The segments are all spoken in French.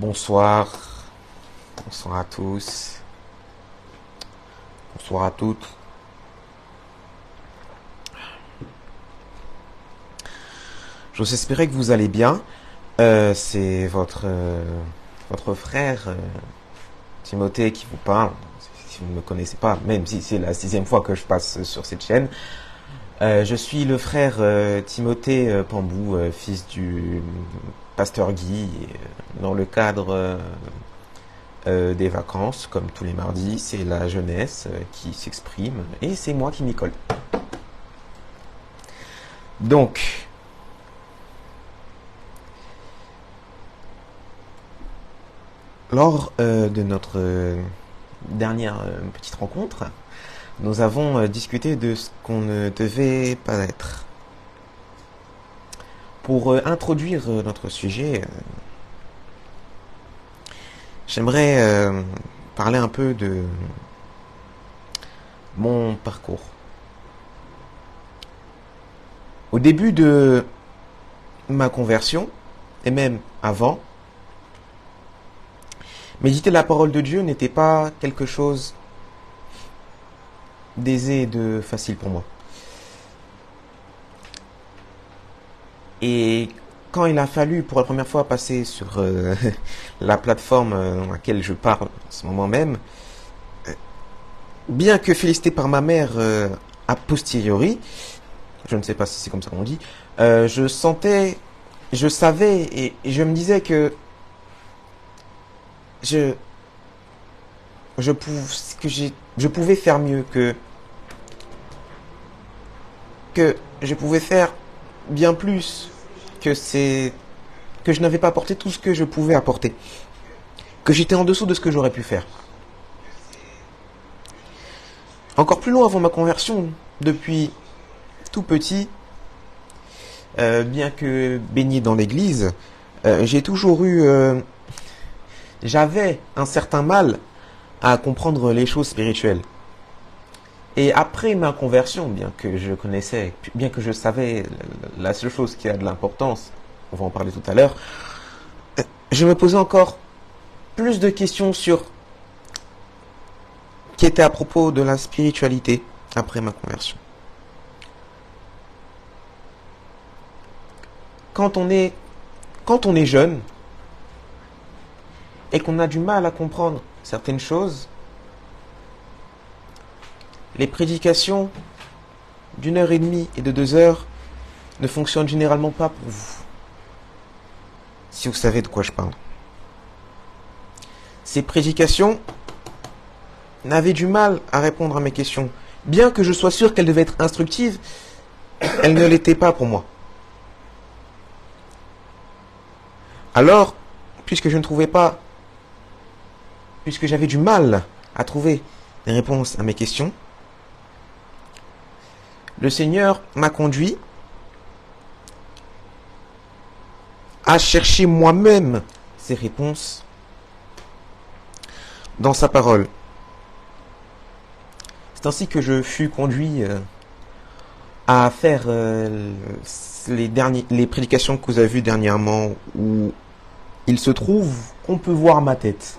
Bonsoir, bonsoir à tous, bonsoir à toutes. J'ose espérer que vous allez bien. C'est votre frère Timothée qui vous parle. Si vous ne me connaissez pas, même si c'est la 6e fois que je passe sur cette chaîne. Je suis le frère Timothée Pambou, fils du pasteur Guy, dans le cadre des vacances, comme tous les mardis, c'est la jeunesse qui s'exprime, et c'est moi qui m'y colle. Donc, lors de notre dernière petite rencontre, nous avons discuté de ce qu'on ne devait pas être. Pour introduire notre sujet, j'aimerais parler un peu de mon parcours. Au début de ma conversion, et même avant, méditer la parole de Dieu n'était pas quelque chose d'aisé et de facile pour moi. Et quand il a fallu pour la première fois passer sur la plateforme dans laquelle je parle en ce moment même, bien que félicité par ma mère a posteriori, je ne sais pas si c'est comme ça qu'on dit, je savais et je me disais que je pouvais faire mieux, que je pouvais faire bien plus, que je n'avais pas apporté tout ce que je pouvais apporter, que j'étais en dessous de ce que j'aurais pu faire. Encore plus loin avant ma conversion, depuis tout petit, bien que baigné dans l'église, j'avais un certain mal à comprendre les choses spirituelles. Et après ma conversion, bien que je savais la seule chose qui a de l'importance, on va en parler tout à l'heure, je me posais encore plus de questions qui étaient à propos de la spiritualité après ma conversion. Quand on est jeune et qu'on a du mal à comprendre certaines choses, les prédications d'1 h 30 et de 2 heures ne fonctionnent généralement pas pour vous. Si vous savez de quoi je parle. Ces prédications n'avaient du mal à répondre à mes questions. Bien que je sois sûr qu'elles devaient être instructives, elles ne l'étaient pas pour moi. Alors, puisque j'avais du mal à trouver des réponses à mes questions, le Seigneur m'a conduit à chercher moi-même ces réponses dans sa parole. C'est ainsi que je fus conduit à faire les prédications que vous avez vues dernièrement, où il se trouve qu'on peut voir ma tête.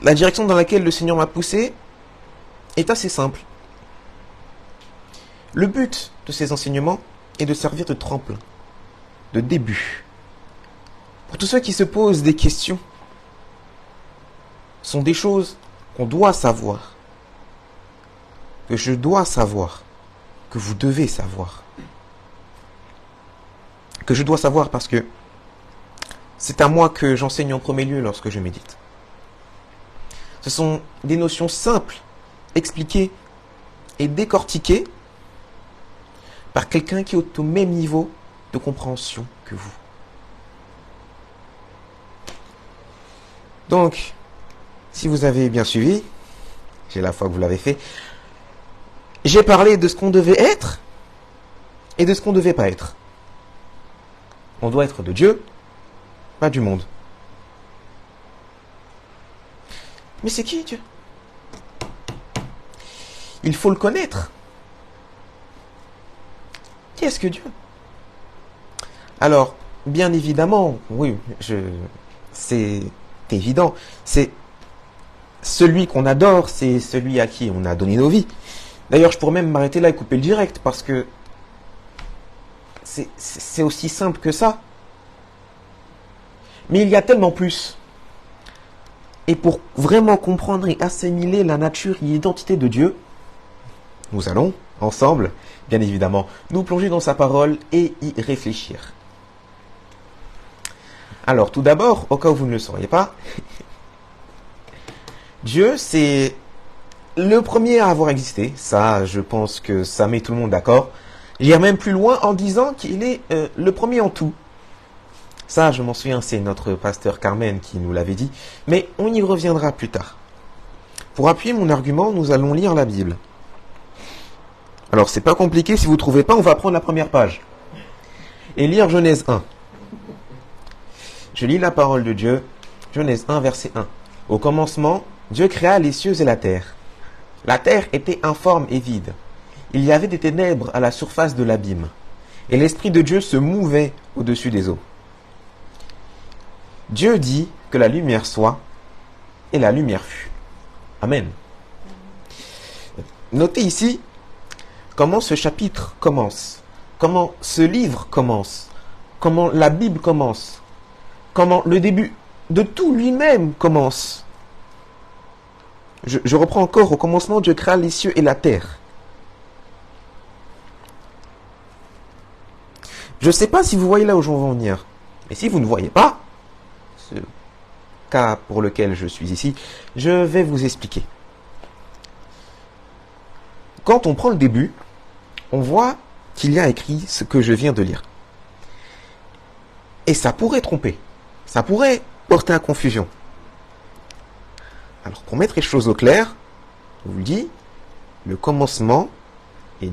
La direction dans laquelle le Seigneur m'a poussé est assez simple. Le but de ces enseignements est de servir de tremplin, de début. Pour tous ceux qui se posent des questions, ce sont des choses qu'on doit savoir, que je dois savoir, que vous devez savoir. Que je dois savoir parce que c'est à moi que j'enseigne en premier lieu lorsque je médite. Ce sont des notions simples, expliquées et décortiquées par quelqu'un qui est au même niveau de compréhension que vous. Donc, si vous avez bien suivi, j'ai la foi que vous l'avez fait, j'ai parlé de ce qu'on devait être et de ce qu'on ne devait pas être. On doit être de Dieu, pas du monde. Mais c'est qui Dieu? Il faut le connaître. Qui est-ce que Dieu? Alors, bien évidemment, oui, c'est évident. C'est celui qu'on adore, c'est celui à qui on a donné nos vies. D'ailleurs, je pourrais même m'arrêter là et couper le direct, parce que c'est aussi simple que ça. Mais il y a tellement plus. Et pour vraiment comprendre et assimiler la nature et l'identité de Dieu, nous allons, ensemble, bien évidemment, nous plonger dans sa parole et y réfléchir. Alors, tout d'abord, au cas où vous ne le sauriez pas, Dieu, c'est le premier à avoir existé. Ça, je pense que ça met tout le monde d'accord. J'irai même plus loin en disant qu'il est le premier en tout. Ça, je m'en souviens, c'est notre pasteur Carmen qui nous l'avait dit, mais on y reviendra plus tard. Pour appuyer mon argument, nous allons lire la Bible. Alors, c'est pas compliqué, si vous ne trouvez pas, on va prendre la première page. Et lire Genèse 1. Je lis la parole de Dieu, Genèse 1, verset 1. Au commencement, Dieu créa les cieux et la terre. La terre était informe et vide. Il y avait des ténèbres à la surface de l'abîme, et l'Esprit de Dieu se mouvait au-dessus des eaux. Dieu dit que la lumière soit, et la lumière fut. Amen. Notez ici comment ce chapitre commence, comment ce livre commence, comment la Bible commence, comment le début de tout lui-même commence. Je reprends encore, au commencement, Dieu créa les cieux et la terre. Je ne sais pas si vous voyez là où je veux en venir. Et si vous ne voyez pas, ce cas pour lequel je suis ici, je vais vous expliquer. Quand on prend le début, on voit qu'il y a écrit ce que je viens de lire. Et ça pourrait tromper. Ça pourrait porter à confusion. Alors, pour mettre les choses au clair, je vous le dis, le commencement et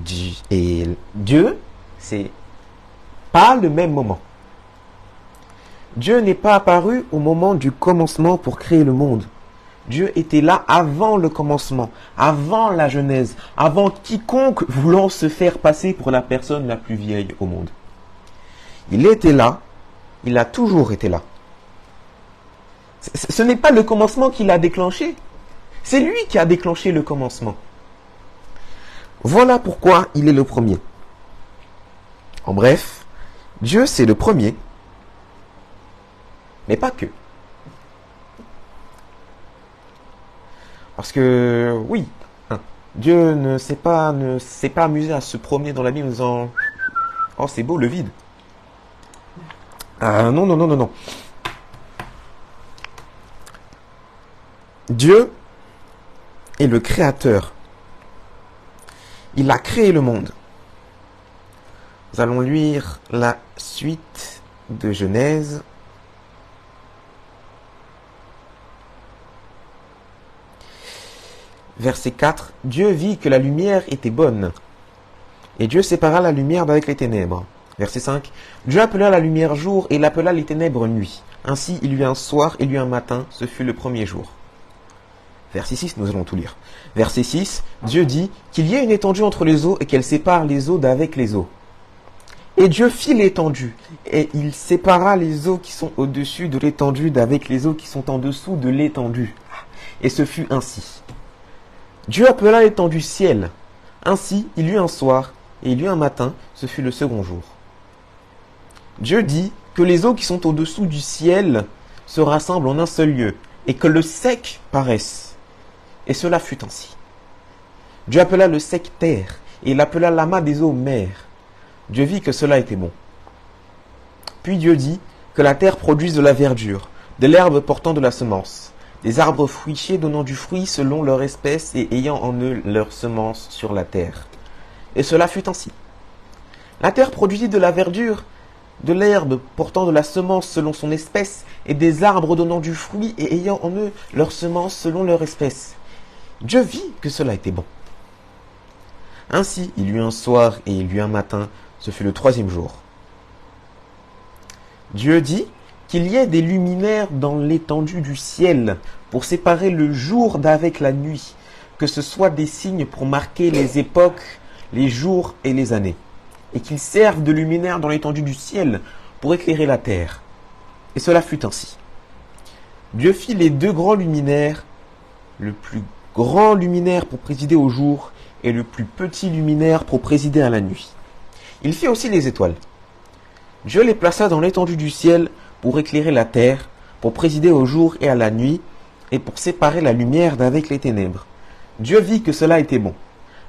Dieu, c'est pas le même moment. Dieu n'est pas apparu au moment du commencement pour créer le monde. Dieu était là avant le commencement, avant la Genèse, avant quiconque voulant se faire passer pour la personne la plus vieille au monde. Il était là, il a toujours été là. Ce n'est pas le commencement qui l'a déclenché, c'est lui qui a déclenché le commencement. Voilà pourquoi il est le premier. En bref, Dieu c'est le premier, mais pas que. Parce que, oui, Dieu ne s'est pas amusé à se promener dans la Bible en disant « Oh, c'est beau, le vide ». Non. Dieu est le créateur. Il a créé le monde. Nous allons lire la suite de Genèse. Verset 4. Dieu vit que la lumière était bonne, et Dieu sépara la lumière d'avec les ténèbres. Verset 5. Dieu appela la lumière jour, et il appela les ténèbres nuit. Ainsi il y eut un soir, et il y eut un matin, ce fut le premier jour. Verset 6, nous allons tout lire. Verset 6, Dieu dit qu'il y ait une étendue entre les eaux, et qu'elle sépare les eaux d'avec les eaux. Et Dieu fit l'étendue, et il sépara les eaux qui sont au-dessus de l'étendue d'avec les eaux qui sont en dessous de l'étendue. Et ce fut ainsi. Dieu appela l'étendue ciel. Ainsi, il y eut un soir, et il y eut un matin, ce fut le second jour. Dieu dit que les eaux qui sont au-dessous du ciel se rassemblent en un seul lieu, et que le sec paraisse. Et cela fut ainsi. Dieu appela le sec terre, et il appela l'amas des eaux mer. Dieu vit que cela était bon. Puis Dieu dit que la terre produise de la verdure, de l'herbe portant de la semence, des arbres fruitiers donnant du fruit selon leur espèce et ayant en eux leur semence sur la terre. Et cela fut ainsi. La terre produisit de la verdure, de l'herbe portant de la semence selon son espèce, et des arbres donnant du fruit et ayant en eux leur semence selon leur espèce. Dieu vit que cela était bon. Ainsi, il y eut un soir et il y eut un matin, ce fut le troisième jour. Dieu dit qu'il y ait des luminaires dans l'étendue du ciel pour séparer le jour d'avec la nuit, que ce soit des signes pour marquer les époques, les jours et les années, et qu'ils servent de luminaires dans l'étendue du ciel pour éclairer la terre. Et cela fut ainsi. Dieu fit les deux grands luminaires, le plus grand luminaire pour présider au jour et le plus petit luminaire pour présider à la nuit. Il fit aussi les étoiles. Dieu les plaça dans l'étendue du ciel pour éclairer la terre, pour présider au jour et à la nuit, et pour séparer la lumière d'avec les ténèbres. Dieu vit que cela était bon.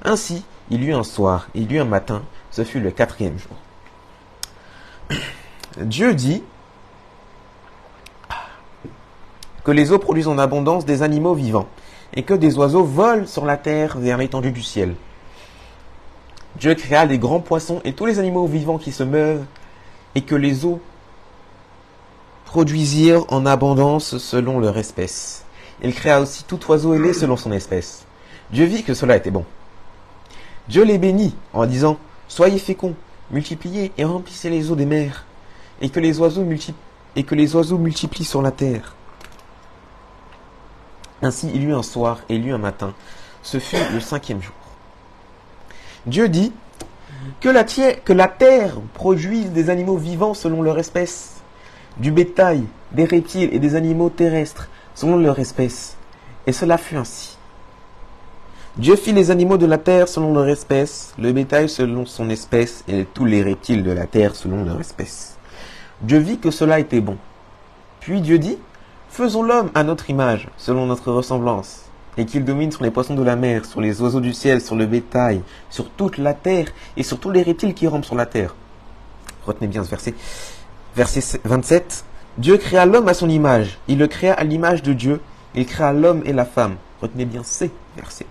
Ainsi, il y eut un soir, et il y eut un matin, ce fut le 4e jour. Dieu dit que les eaux produisent en abondance des animaux vivants, et que des oiseaux volent sur la terre vers l'étendue du ciel. Dieu créa les grands poissons et tous les animaux vivants qui se meuvent, et que les eaux produisirent en abondance selon leur espèce. Il créa aussi tout oiseau ailé selon son espèce. Dieu vit que cela était bon. Dieu les bénit en disant « Soyez féconds, multipliez et remplissez les eaux des mers, et que les oiseaux multiplient sur la terre. » Ainsi il y eut un soir et il y eut un matin. Ce fut le 5e jour. Dieu dit que la terre produise des animaux vivants selon leur espèce, du bétail, des reptiles et des animaux terrestres selon leur espèce. Et cela fut ainsi. Dieu fit les animaux de la terre selon leur espèce, le bétail selon son espèce et tous les reptiles de la terre selon leur espèce. Dieu vit que cela était bon. Puis Dieu dit, faisons l'homme à notre image, selon notre ressemblance, et qu'il domine sur les poissons de la mer, sur les oiseaux du ciel, sur le bétail, sur toute la terre et sur tous les reptiles qui rampent sur la terre. Retenez bien ce verset. Verset 27. Dieu créa l'homme à son image. Il le créa à l'image de Dieu. Il créa l'homme et la femme. Retenez bien ces versets.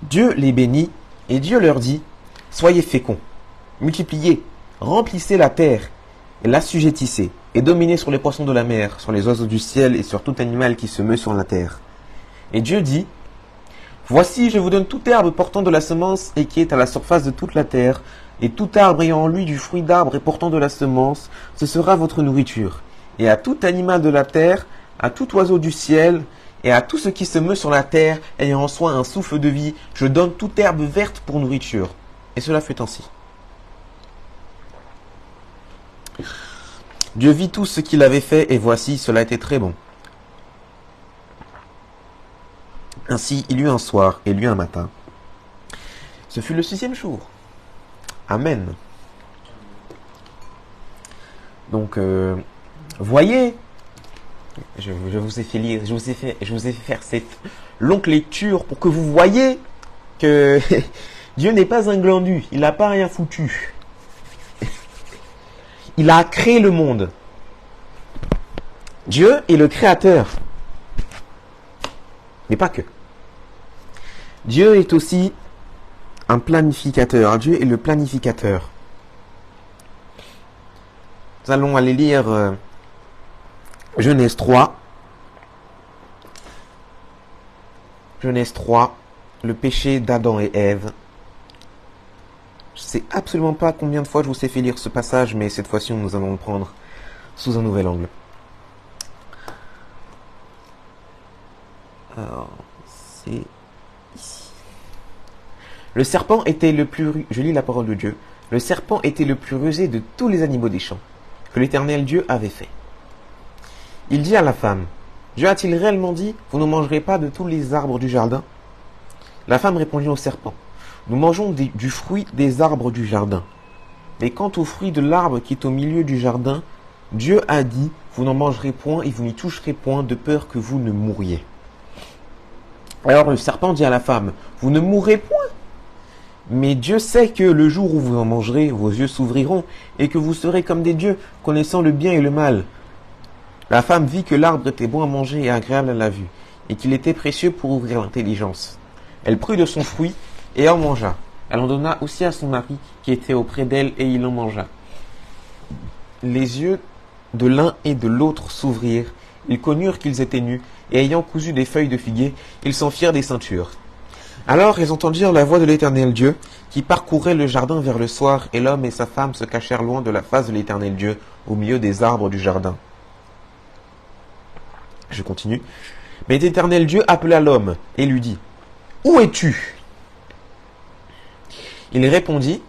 Dieu les bénit et Dieu leur dit, soyez féconds, multipliez, remplissez la terre et l'assujettissez et dominez sur les poissons de la mer, sur les oiseaux du ciel et sur tout animal qui se meut sur la terre. Et Dieu dit, voici, je vous donne toute herbe portant de la semence et qui est à la surface de toute la terre, et tout arbre ayant en lui du fruit d'arbre et portant de la semence, ce sera votre nourriture. Et à tout animal de la terre, à tout oiseau du ciel, et à tout ce qui se meut sur la terre, ayant en soi un souffle de vie, je donne toute herbe verte pour nourriture. Et cela fut ainsi. Dieu vit tout ce qu'il avait fait, et voici, cela était très bon. Ainsi, il y eut un soir, et il y eut un matin. Ce fut le 6e jour. Amen. Donc, voyez, je vous ai fait lire, je vous ai fait faire cette longue lecture pour que vous voyez que Dieu n'est pas un glandu, il n'a pas rien foutu. Il a créé le monde. Dieu est le créateur. Mais pas que. Dieu est aussi un planificateur. Dieu est le planificateur. Nous allons aller lire Genèse 3. Genèse 3, le péché d'Adam et Ève. Je ne sais absolument pas combien de fois je vous ai fait lire ce passage, mais cette fois-ci, nous allons le prendre sous un nouvel angle. Alors, c'est ici. Le serpent était le plus... Je lis la parole de Dieu. Le serpent était le plus rusé de tous les animaux des champs que l'Éternel Dieu avait fait. Il dit à la femme, Dieu a-t-il réellement dit, vous ne mangerez pas de tous les arbres du jardin? La femme répondit au serpent, nous mangeons du fruit des arbres du jardin. Mais quant au fruit de l'arbre qui est au milieu du jardin, Dieu a dit, vous n'en mangerez point et vous n'y toucherez point de peur que vous ne mouriez. Alors le serpent dit à la femme, vous ne mourrez point. Mais Dieu sait que le jour où vous en mangerez, vos yeux s'ouvriront et que vous serez comme des dieux, connaissant le bien et le mal. La femme vit que l'arbre était bon à manger et agréable à la vue, et qu'il était précieux pour ouvrir l'intelligence. Elle prit de son fruit et en mangea. Elle en donna aussi à son mari qui était auprès d'elle et il en mangea. Les yeux de l'un et de l'autre s'ouvrirent, ils connurent qu'ils étaient nus, et ayant cousu des feuilles de figuier, ils s'en firent des ceintures. Alors ils entendirent la voix de l'Éternel Dieu, qui parcourait le jardin vers le soir, et l'homme et sa femme se cachèrent loin de la face de l'Éternel Dieu, au milieu des arbres du jardin. Je continue. Mais l'Éternel Dieu appela l'homme, et lui dit, où es-tu? Il répondit,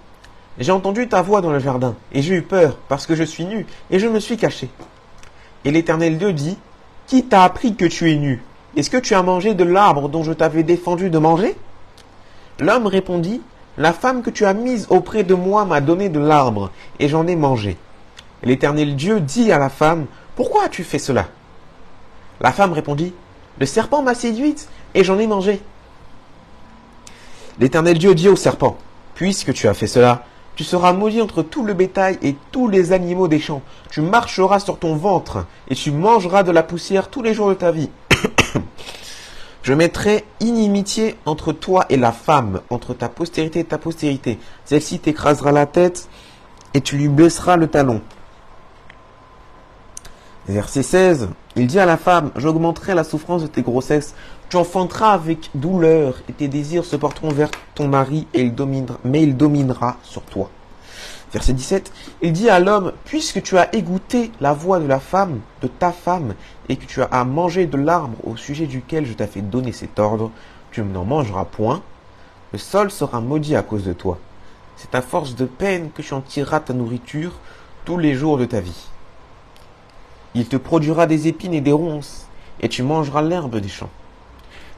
J'ai entendu ta voix dans le jardin, et j'ai eu peur, parce que je suis nu, et je me suis caché. Et l'Éternel Dieu dit, qui t'a appris que tu es nu? Est-ce que tu as mangé de l'arbre dont je t'avais défendu de manger? L'homme répondit, la femme que tu as mise auprès de moi m'a donné de l'arbre, et j'en ai mangé. Et l'Éternel Dieu dit à la femme, pourquoi as-tu fait cela? La femme répondit, le serpent m'a séduite, et j'en ai mangé. L'Éternel Dieu dit au serpent, puisque tu as fait cela, tu seras maudit entre tout le bétail et tous les animaux des champs. Tu marcheras sur ton ventre, et tu mangeras de la poussière tous les jours de ta vie. Je mettrai inimitié entre toi et la femme, entre ta postérité et ta postérité. Celle-ci t'écrasera la tête, et tu lui blesseras le talon. Verset 16, il dit à la femme, j'augmenterai la souffrance de tes grossesses, tu enfanteras avec douleur, et tes désirs se porteront vers ton mari, mais il dominera sur toi. Verset 17, il dit à l'homme, puisque tu as écouté la voix de la femme, de ta femme, et que tu as mangé de l'arbre au sujet duquel je t'ai fait donner cet ordre, tu n'en mangeras point, le sol sera maudit à cause de toi. C'est à force de peine que tu en tireras ta nourriture tous les jours de ta vie. Il te produira des épines et des ronces, et tu mangeras l'herbe des champs.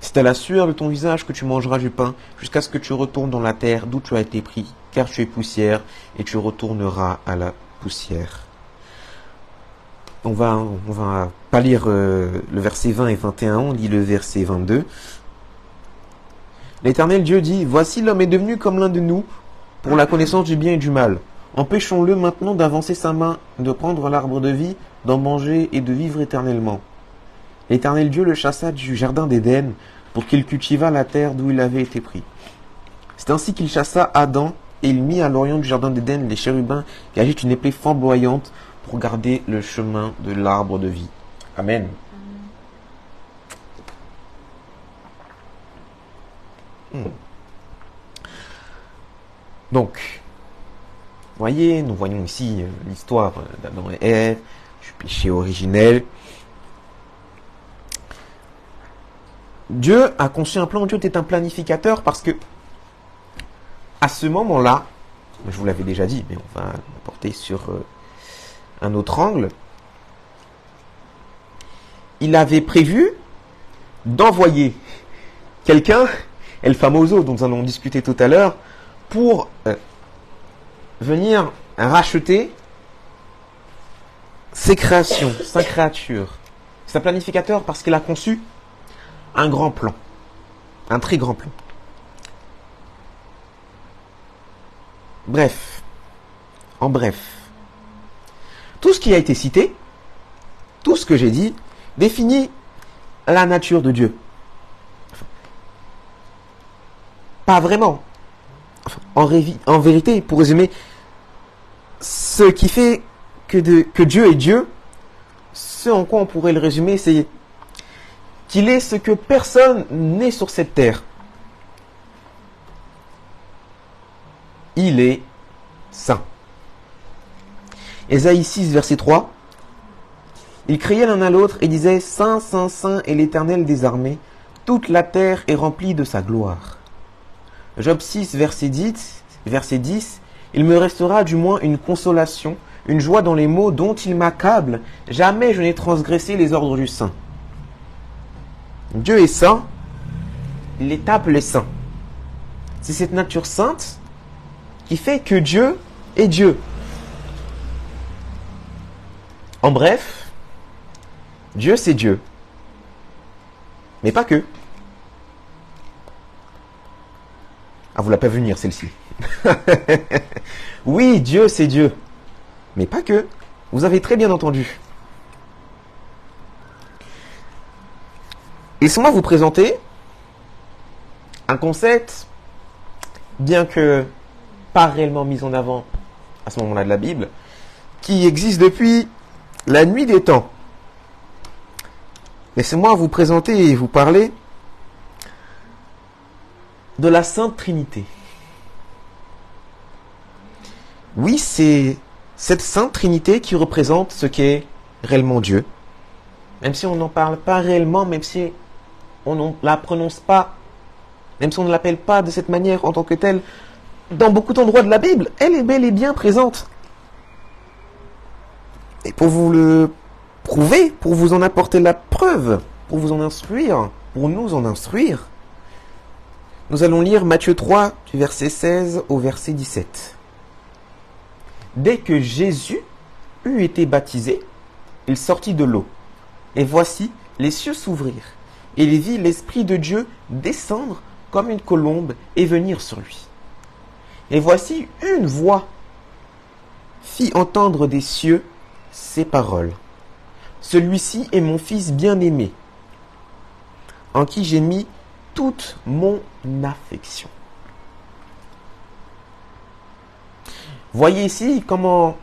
C'est à la sueur de ton visage que tu mangeras du pain, jusqu'à ce que tu retournes dans la terre d'où tu as été pris, car tu es poussière, et tu retourneras à la poussière. On va pas lire le verset 20 et 21, on lit le verset 22. L'Éternel Dieu dit, voici l'homme est devenu comme l'un de nous, pour la connaissance du bien et du mal. Empêchons-le maintenant d'avancer sa main, de prendre l'arbre de vie, d'en manger et de vivre éternellement. L'Éternel Dieu le chassa du jardin d'Éden pour qu'il cultivât la terre d'où il avait été pris. C'est ainsi qu'il chassa Adam et il mit à l'orient du jardin d'Éden les chérubins qui agitent une épée flamboyante pour garder le chemin de l'arbre de vie. Amen. Donc, voyez, nous voyons ici l'histoire d'Adam et Ève, du péché originel. Dieu a conçu un plan. Dieu était un planificateur parce que, à ce moment-là, je vous l'avais déjà dit, mais on va porter sur un autre angle. Il avait prévu d'envoyer quelqu'un, El Famoso, dont nous allons discuter tout à l'heure, pour venir racheter ses créations, sa créature. C'est un planificateur parce qu'il a conçu un grand plan, un très grand plan. En bref, tout ce qui a été cité, tout ce que j'ai dit, définit la nature de Dieu. Pas vraiment. En vérité, pour résumer, ce qui fait que Dieu est Dieu, ce en quoi on pourrait le résumer, c'est qu'il est ce que personne n'est sur cette terre. Il est saint. Ésaïe 6, verset 3. Ils criaient l'un à l'autre et disaient, Saint, Saint, Saint est l'Éternel des armées, toute la terre est remplie de sa gloire. Job 6, verset 10, il me restera du moins une consolation, une joie dans les maux dont il m'accable, jamais je n'ai transgressé les ordres du saint. Dieu est saint, il est appelé saint. C'est cette nature sainte qui fait que Dieu est Dieu. En bref, Dieu c'est Dieu. Mais pas que. Ah, vous l'avez pas vu venir celle-ci. Oui, Dieu c'est Dieu. Mais pas que. Vous avez très bien entendu. Laissez-moi vous présenter un concept, bien que pas réellement mis en avant à ce moment-là de la Bible, qui existe depuis la nuit des temps. Laissez-moi vous présenter et vous parler de la Sainte Trinité. Oui, c'est cette Sainte Trinité qui représente ce qu'est réellement Dieu. Même si on n'en parle pas réellement, même si on ne la prononce pas, même si on ne l'appelle pas de cette manière en tant que telle, dans beaucoup d'endroits de la Bible, elle est bel et bien présente. Et pour vous le prouver, pour vous en apporter la preuve, pour vous en instruire, pour nous en instruire, nous allons lire Matthieu 3, du verset 16 au verset 17. Dès que Jésus eut été baptisé, il sortit de l'eau. Et voici, les cieux s'ouvrirent, et il vit l'Esprit de Dieu descendre comme une colombe et venir sur lui. Et voici une voix fit entendre des cieux ces paroles. Celui-ci est mon Fils bien-aimé, en qui j'ai mis toute mon affection. Voyez ici comment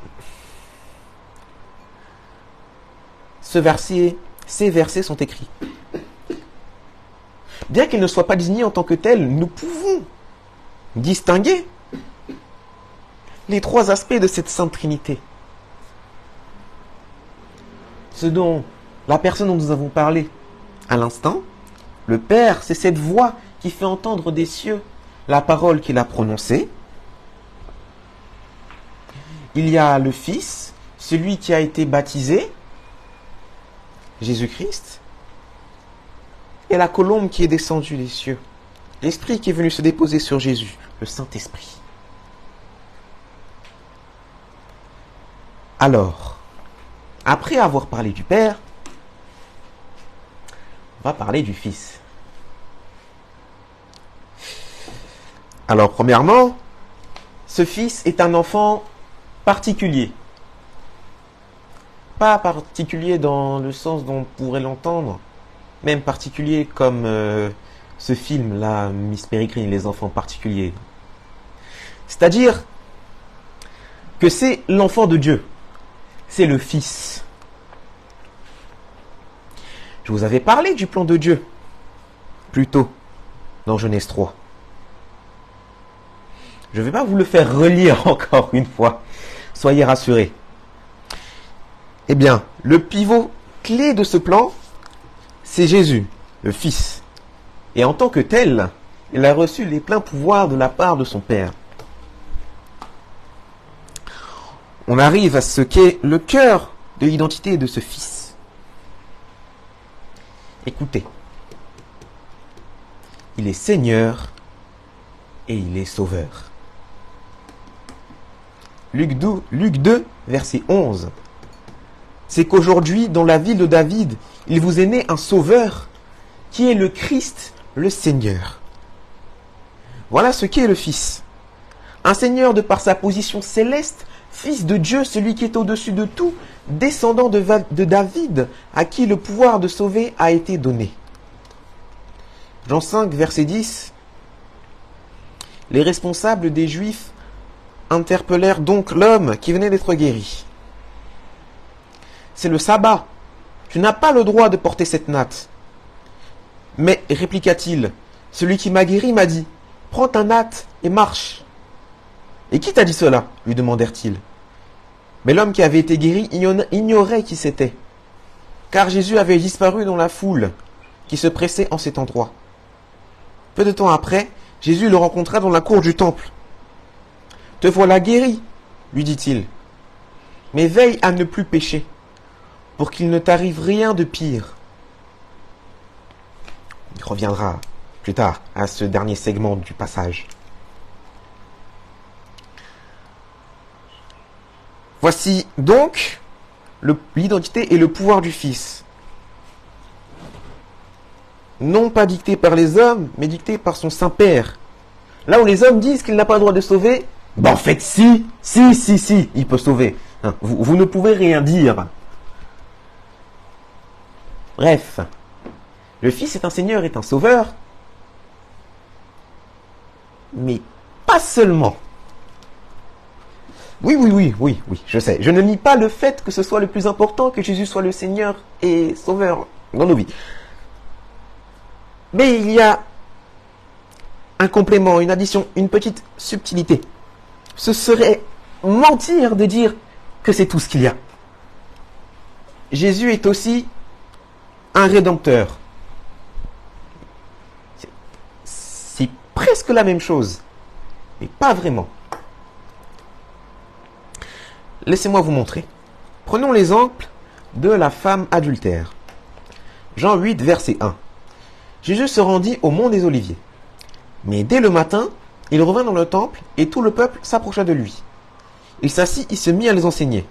ces versets sont écrits. Bien qu'ils ne soient pas désignés en tant que tels, nous pouvons distinguer les trois aspects de cette Sainte Trinité. La personne dont nous avons parlé à l'instant, le Père, c'est cette voix qui fait entendre des cieux la parole qu'il a prononcée. Il y a le Fils, celui qui a été baptisé, Jésus-Christ, et la colombe qui est descendue des cieux, l'Esprit qui est venu se déposer sur Jésus, le Saint-Esprit. Alors, après avoir parlé du Père, on va parler du Fils. Alors, premièrement, ce Fils est un enfant particulier. Pas particulier dans le sens dont on pourrait l'entendre, même particulier comme ce film-là, Miss Peregrine, les enfants particuliers. C'est-à-dire que c'est l'enfant de Dieu. C'est le Fils. Je vous avais parlé du plan de Dieu, plus tôt, dans Genèse 3. Je ne vais pas vous le faire relire encore une fois. Soyez rassurés. Eh bien, le pivot clé de ce plan, c'est Jésus, le Fils. Et en tant que tel, il a reçu les pleins pouvoirs de la part de son Père. On arrive à ce qu'est le cœur de l'identité de ce Fils. Écoutez, il est Seigneur et il est Sauveur. Luc 2, verset 11. C'est qu'aujourd'hui, dans la ville de David, il vous est né un Sauveur, qui est le Christ, le Seigneur. Voilà ce qu'est le Fils. Un Seigneur de par sa position céleste, Fils de Dieu, celui qui est au-dessus de tout, descendant de David, à qui le pouvoir de sauver a été donné. Jean 5, verset 10. Les responsables des Juifs interpellèrent donc l'homme qui venait d'être guéri. C'est le sabbat. Tu n'as pas le droit de porter cette natte. Mais, répliqua-t-il, celui qui m'a guéri m'a dit, prends ta natte et marche. Et qui t'a dit cela? Lui demandèrent-ils. Mais l'homme qui avait été guéri ignorait qui c'était, car Jésus avait disparu dans la foule qui se pressait en cet endroit. Peu de temps après, Jésus le rencontra dans la cour du temple. Te voilà guéri, lui dit-il. Mais veille à ne plus pécher, pour qu'il ne t'arrive rien de pire. Il reviendra plus tard à ce dernier segment du passage. Voici donc l'identité et le pouvoir du Fils. Non pas dicté par les hommes, mais dicté par son Saint-Père. Là où les hommes disent qu'il n'a pas le droit de sauver, ben en fait si, il peut sauver. Hein, vous ne pouvez rien dire. Bref, le Fils est un Seigneur, est un Sauveur, mais pas seulement. Oui, je sais. Je ne nie pas le fait que ce soit le plus important, que Jésus soit le Seigneur et Sauveur dans nos vies. Mais il y a un complément, une addition, une petite subtilité. Ce serait mentir de dire que c'est tout ce qu'il y a. Jésus est aussi un rédempteur. C'est presque la même chose. mais pas vraiment. Laissez-moi vous montrer. Prenons l'exemple de la femme adultère. Jean 8, verset 1. Jésus se rendit au mont des Oliviers. Mais dès le matin, il revint dans le temple et tout le peuple s'approcha de lui. Il s'assit et se mit à les enseigner.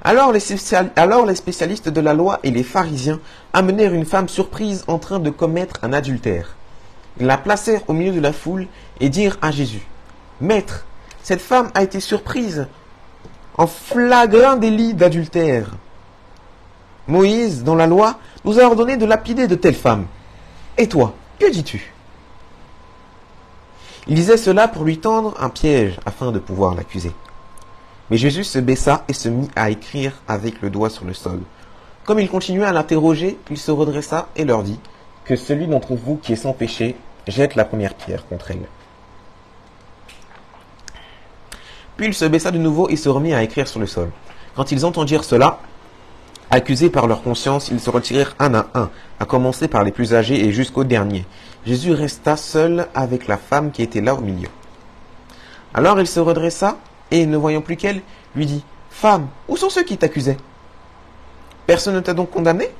Alors les spécialistes de la loi et les pharisiens amenèrent une femme surprise en train de commettre un adultère. Ils la placèrent au milieu de la foule et dirent à Jésus, « Maître, cette femme a été surprise en flagrant délit d'adultère. Moïse, dans la loi, nous a ordonné de lapider de telles femmes. Et toi, que dis-tu » Il disait cela pour lui tendre un piège afin de pouvoir l'accuser. Mais Jésus se baissa et se mit à écrire avec le doigt sur le sol. Comme il continuait à l'interroger, il se redressa et leur dit, « Que celui d'entre vous qui est sans péché jette la première pierre contre elle. » Puis il se baissa de nouveau et se remit à écrire sur le sol. Quand ils entendirent cela, accusés par leur conscience, ils se retirèrent un, à commencer par les plus âgés et jusqu'au dernier. Jésus resta seul avec la femme qui était là au milieu. Alors il se redressa et, ne voyant plus qu'elle, lui dit, « Femme, où sont ceux qui t'accusaient? Personne ne t'a donc condamné ?»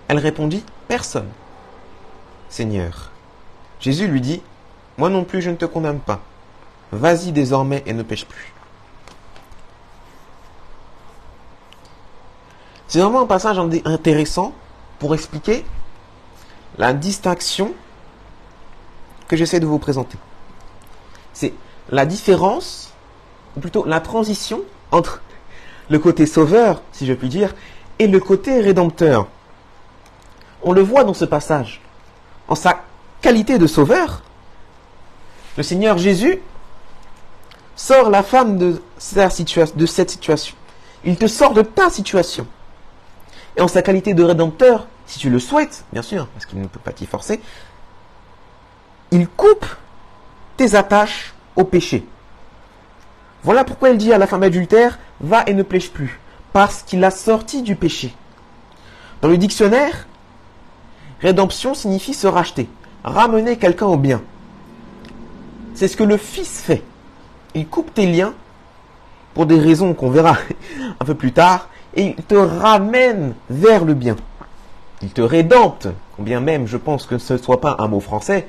Elle répondit, « Personne. » Seigneur. Jésus lui dit, « Moi non plus je ne te condamne pas. Vas-y désormais et ne pêche plus. » C'est vraiment un passage intéressant pour expliquer la distinction que j'essaie de vous présenter. C'est la différence, ou plutôt la transition entre le côté sauveur, si je puis dire, et le côté rédempteur. On le voit dans ce passage. En sa qualité de sauveur, le Seigneur Jésus sort la femme de cette situation. Il te sort de ta situation. Et en sa qualité de rédempteur, si tu le souhaites, bien sûr, parce qu'il ne peut pas t'y forcer, il coupe tes attaches au péché. Voilà pourquoi il dit à la femme adultère, va et ne pêche plus, parce qu'il a sorti du péché. Dans le dictionnaire, rédemption signifie se racheter, ramener quelqu'un au bien. C'est ce que le Fils fait. Il coupe tes liens, pour des raisons qu'on verra un peu plus tard, et il te ramène vers le bien. Il te rédempte, combien même je pense que ce ne soit pas un mot français.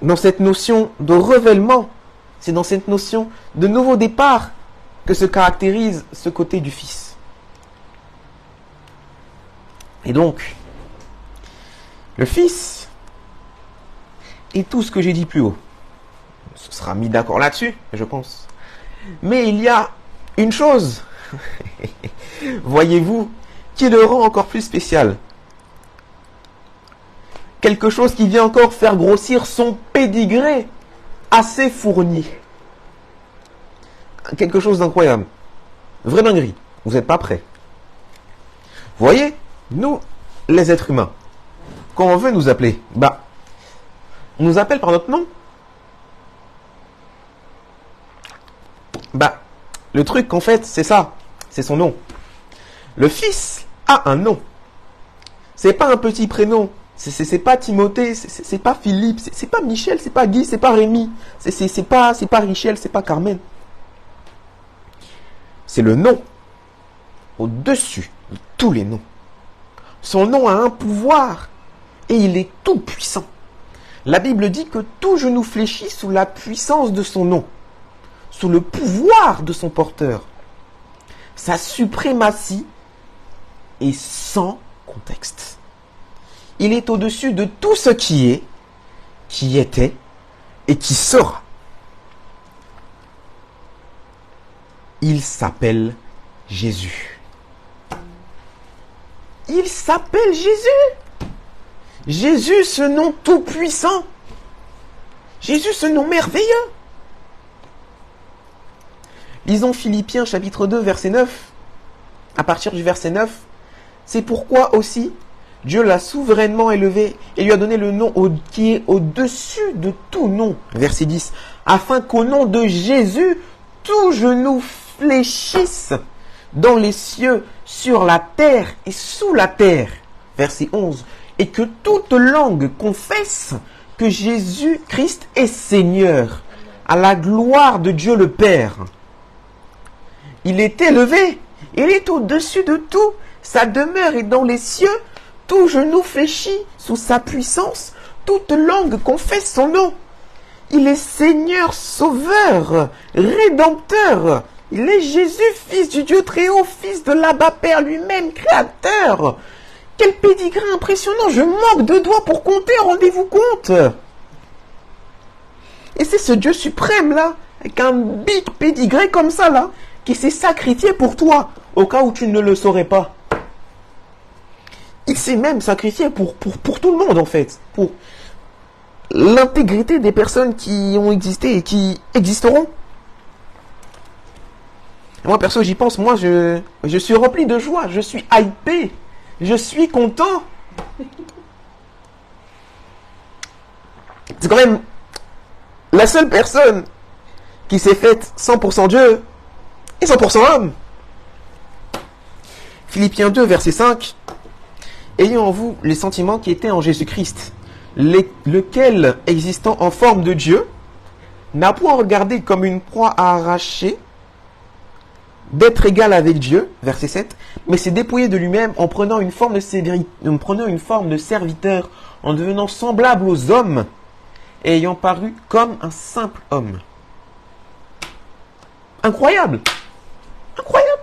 Dans cette notion de revêtement, c'est dans cette notion de nouveau départ que se caractérise ce côté du Fils. Et donc, le Fils est tout ce que j'ai dit plus haut. Ce sera mis d'accord là-dessus, je pense. Mais il y a une chose, voyez-vous, qui le rend encore plus spécial. Quelque chose qui vient encore faire grossir son pédigré assez fourni. Quelque chose d'incroyable. Vraie dinguerie. Vous n'êtes pas prêts. Vous voyez, nous, les êtres humains, quand on veut nous appeler, on nous appelle par notre nom. Le truc, en fait, c'est ça. C'est son nom. Le Fils a un nom. C'est pas un petit prénom. C'est pas Timothée, c'est pas Philippe, c'est pas Michel, c'est pas Guy, c'est pas Rémi. C'est pas Richel, c'est pas Carmen. C'est le nom. Au-dessus de tous les noms. Son nom a un pouvoir. Et il est tout puissant. La Bible dit que tout genou fléchit sous la puissance de son nom. Sous le pouvoir de son porteur. Sa suprématie est sans contexte. Il est au-dessus de tout ce qui est, qui était et qui sera. Il s'appelle Jésus. Il s'appelle Jésus. Jésus, ce nom tout puissant. Jésus, ce nom merveilleux. Lisons Philippiens chapitre 2 verset 9. À partir du verset 9, c'est pourquoi aussi Dieu l'a souverainement élevé et lui a donné le nom qui est au-dessus de tout nom. Verset 10. Afin qu'au nom de Jésus, tout genou fléchisse dans les cieux, sur la terre et sous la terre. Verset 11. Et que toute langue confesse que Jésus-Christ est Seigneur, à la gloire de Dieu le Père. Il est élevé, il est au-dessus de tout, sa demeure est dans les cieux, tout genou fléchit sous sa puissance, toute langue confesse son nom. Il est Seigneur, Sauveur, Rédempteur. Il est Jésus, Fils du Dieu très haut, Fils de l'Abba Père lui-même, Créateur. Quel pédigré impressionnant, je manque de doigts pour compter, rendez-vous compte. Et c'est ce Dieu suprême là, avec un big pédigré comme ça là, qui s'est sacrifié pour toi, au cas où tu ne le saurais pas. Il s'est même sacrifié pour tout le monde en fait, pour l'intégrité des personnes qui ont existé et qui existeront. Moi perso j'y pense, moi je suis rempli de joie, je suis hypé, je suis content. C'est quand même la seule personne qui s'est faite 100% Dieu et 100% homme. Philippiens 2 verset 5. Ayant en vous les sentiments qui étaient en Jésus-Christ, lequel, existant en forme de Dieu, n'a point regardé comme une proie à arracher, d'être égal avec Dieu, verset 7, mais s'est dépouillé de lui-même en prenant une forme de serviteur, en devenant semblable aux hommes, et ayant paru comme un simple homme. Incroyable! Incroyable!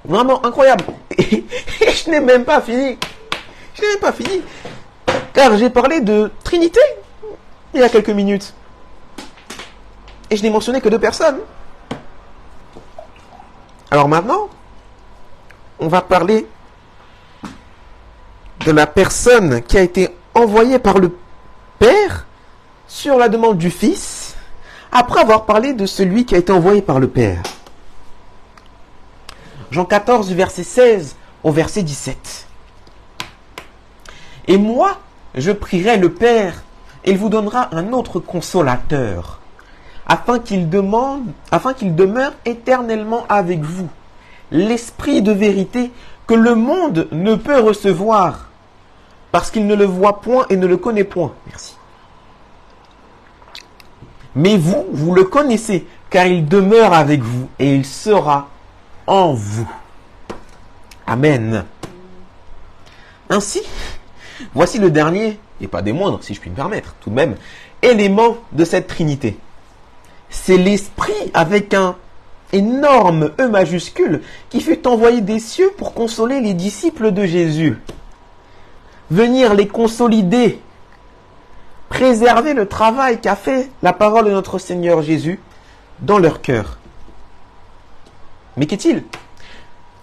Vraiment incroyable! Et je n'ai même pas fini. Je n'ai même pas fini. Car j'ai parlé de Trinité il y a quelques minutes. Et je n'ai mentionné que 2 personnes. Alors maintenant, on va parler de la personne qui a été envoyée par le Père sur la demande du Fils, après avoir parlé de celui qui a été envoyé par le Père. Jean 14, du verset 16 au verset 17. Et moi, je prierai le Père, et il vous donnera un autre consolateur, afin qu'il demeure éternellement avec vous, l'Esprit de vérité que le monde ne peut recevoir, parce qu'il ne le voit point et ne le connaît point. Merci. Mais vous, vous le connaissez, car il demeure avec vous, et il sera en vous. Amen. Ainsi, voici le dernier, et pas des moindres, si je puis me permettre, tout de même, élément de cette Trinité. C'est l'Esprit avec un énorme E majuscule qui fut envoyé des cieux pour consoler les disciples de Jésus. Venir les consolider, préserver le travail qu'a fait la parole de notre Seigneur Jésus dans leur cœur. Mais qu'est-il?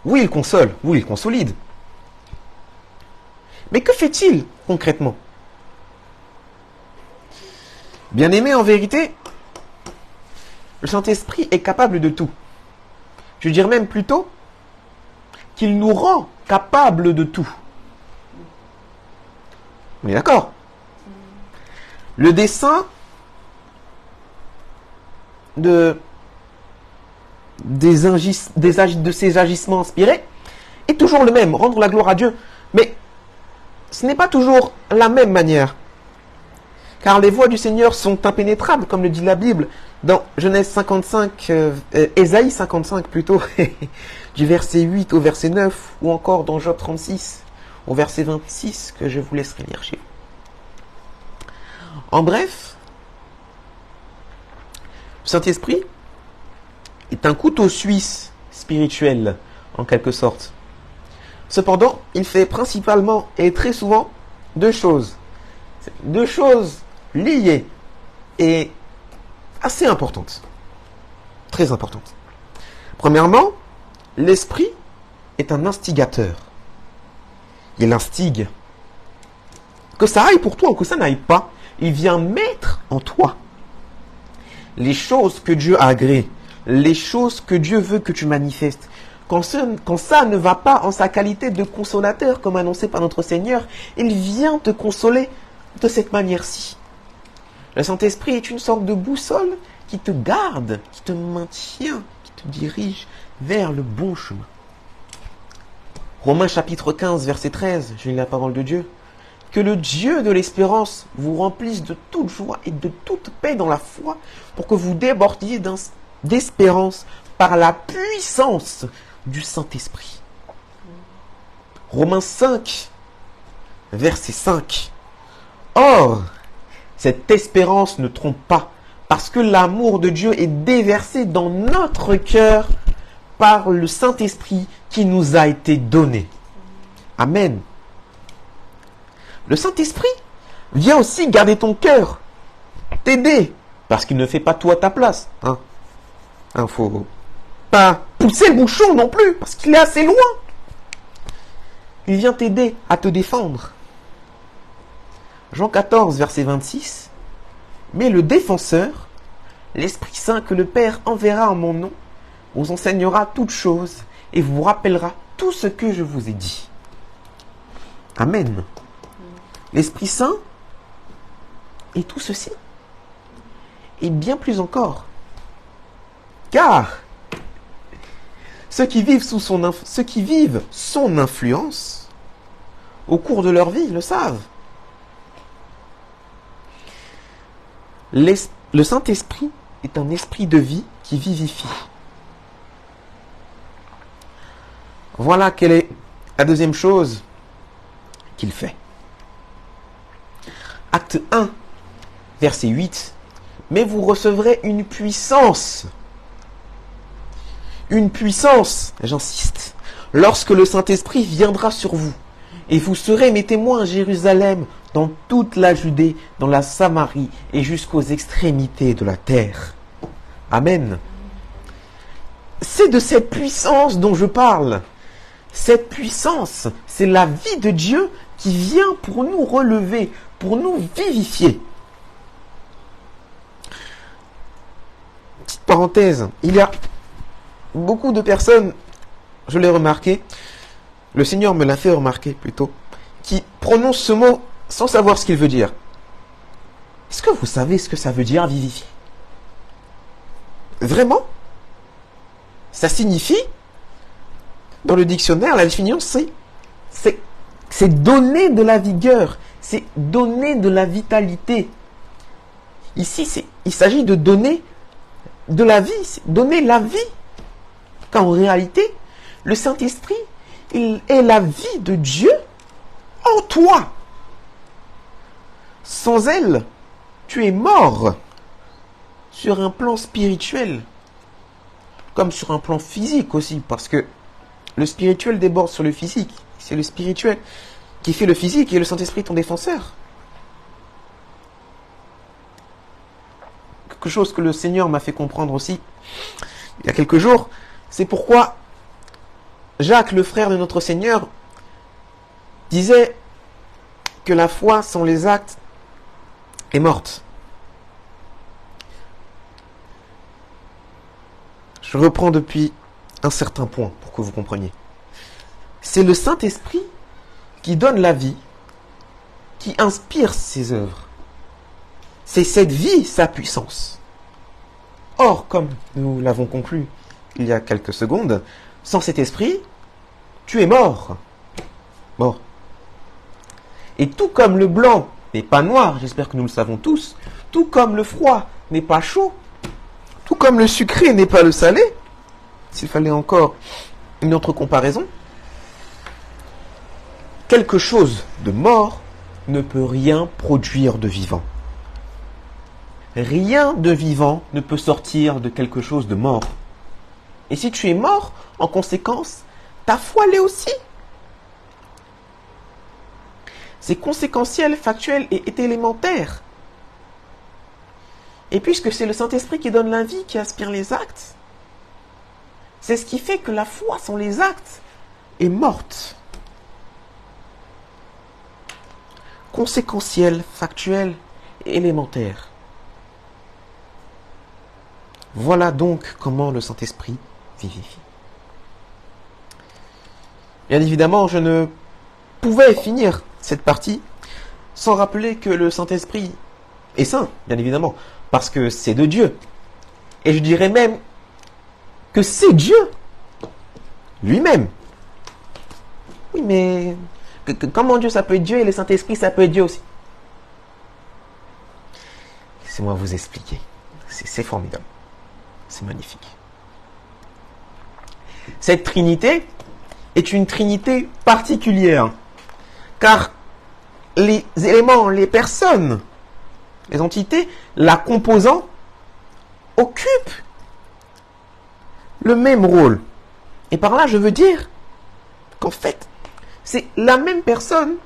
Oui, il console, oui, il consolide. Mais que fait-il concrètement? Bien-aimé, en vérité, le Saint-Esprit est capable de tout. Je dirais même plutôt qu'il nous rend capables de tout. On est d'accord? Le dessein de ces agissements inspirés est toujours le même, rendre la gloire à Dieu. Mais ce n'est pas toujours la même manière. Car les voies du Seigneur sont impénétrables, comme le dit la Bible, dans Genèse 55, Ésaïe 55 plutôt, du verset 8 au verset 9, ou encore dans Job 36, au verset 26, que je vous laisserai lire chez vous. En bref, le Saint-Esprit est un couteau suisse spirituel, en quelque sorte. Cependant, il fait principalement et très souvent 2 choses. 2 choses liées et assez importantes. Très importantes. Premièrement, l'Esprit est un instigateur. Il instigue. Que ça aille pour toi ou que ça n'aille pas, il vient mettre en toi les choses que Dieu a agréées, les choses que Dieu veut que tu manifestes. Quand ça ne va pas en sa qualité de consolateur, comme annoncé par notre Seigneur, il vient te consoler de cette manière-ci. Le Saint-Esprit est une sorte de boussole qui te garde, qui te maintient, qui te dirige vers le bon chemin. Romains chapitre 15, verset 13, je lis la parole de Dieu. que le Dieu de l'espérance vous remplisse de toute joie et de toute paix dans la foi, pour que vous débordiez d'espérance par la puissance du Saint-Esprit. Romains 5, verset 5. Or, cette espérance ne trompe pas, parce que l'amour de Dieu est déversé dans notre cœur par le Saint-Esprit qui nous a été donné. Amen. Le Saint-Esprit vient aussi garder ton cœur, t'aider, parce qu'il ne fait pas tout à ta place. Faut pas pousser le bouchon non plus, parce qu'il est assez loin. Il vient t'aider à te défendre. Jean 14, verset 26. Mais le défenseur, l'Esprit Saint que le Père enverra en mon nom, vous enseignera toutes choses et vous rappellera tout ce que je vous ai dit. Amen. L'Esprit Saint et tout ceci, et bien plus encore. Car ceux qui vivent son influence au cours de leur vie le savent. Le Saint-Esprit est un esprit de vie qui vivifie. Voilà quelle est la deuxième chose qu'il fait. Acte 1, verset 8. Mais vous recevrez une puissance, j'insiste, lorsque le Saint-Esprit viendra sur vous. Et vous serez mes témoins à Jérusalem, dans toute la Judée, dans la Samarie et jusqu'aux extrémités de la terre. Amen. C'est de cette puissance dont je parle. Cette puissance, c'est la vie de Dieu qui vient pour nous relever, pour nous vivifier. Petite parenthèse, il y a beaucoup de personnes, je l'ai remarqué, le Seigneur me l'a fait remarquer plutôt, qui prononcent ce mot sans savoir ce qu'il veut dire. Est-ce que vous savez ce que ça veut dire vivifier? Vraiment? Ça signifie, dans le dictionnaire, la définition c'est donner de la vigueur, c'est donner de la vitalité. Ici, il s'agit de donner de la vie, c'est donner la vie. Quand en réalité, le Saint-Esprit, il est la vie de Dieu en toi. Sans elle, tu es mort sur un plan spirituel, comme sur un plan physique aussi, parce que le spirituel déborde sur le physique. C'est le spirituel qui fait le physique et le Saint-Esprit ton défenseur. Quelque chose que le Seigneur m'a fait comprendre aussi il y a quelques jours, c'est pourquoi Jacques, le frère de notre Seigneur, disait que la foi sans les actes est morte. Je reprends depuis un certain point pour que vous compreniez. C'est le Saint-Esprit qui donne la vie, qui inspire ses œuvres. C'est cette vie, sa puissance. Or, comme nous l'avons conclu il y a quelques secondes, sans cet esprit, tu es mort. Mort. Et tout comme le blanc n'est pas noir, j'espère que nous le savons tous, tout comme le froid n'est pas chaud, tout comme le sucré n'est pas le salé, s'il fallait encore une autre comparaison, quelque chose de mort ne peut rien produire de vivant. Rien de vivant ne peut sortir de quelque chose de mort. Et si tu es mort, en conséquence, ta foi l'est aussi. C'est conséquentiel, factuel et élémentaire. Et puisque c'est le Saint-Esprit qui donne la vie, qui aspire les actes, c'est ce qui fait que la foi sans les actes est morte. Conséquentiel, factuel et élémentaire. Voilà donc comment le Saint-Esprit vivifie. Bien évidemment, je ne pouvais finir cette partie sans rappeler que le Saint-Esprit est saint, bien évidemment, parce que c'est de Dieu. Et je dirais même que c'est Dieu lui-même. Oui, mais Comment Dieu ça peut être Dieu et le Saint-Esprit ça peut être Dieu aussi? Laissez-moi vous expliquer. C'est formidable. C'est magnifique. Cette Trinité est une Trinité particulière. Car les éléments, les personnes, les entités la composant occupent le même rôle. Et par là, je veux dire qu'en fait, c'est la même personne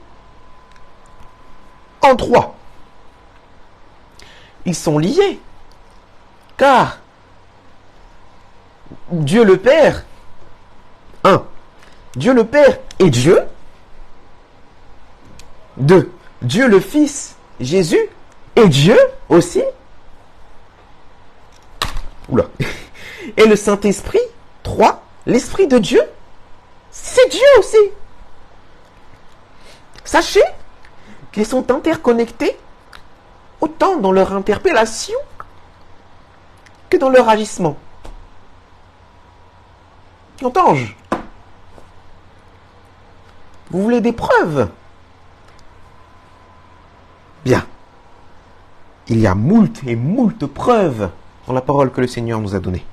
en trois. Ils sont liés. Car Dieu le Père, Dieu le Père est Dieu. 2. Dieu le Fils, Jésus, est Dieu aussi. Oula. Et le Saint-Esprit, 3. L'Esprit de Dieu, c'est Dieu aussi. Sachez qu'ils sont interconnectés autant dans leur interpellation que dans leur agissement. Entends-je? Vous voulez des preuves? Bien. Il y a moult et moult preuves dans la parole que le Seigneur nous a donnée.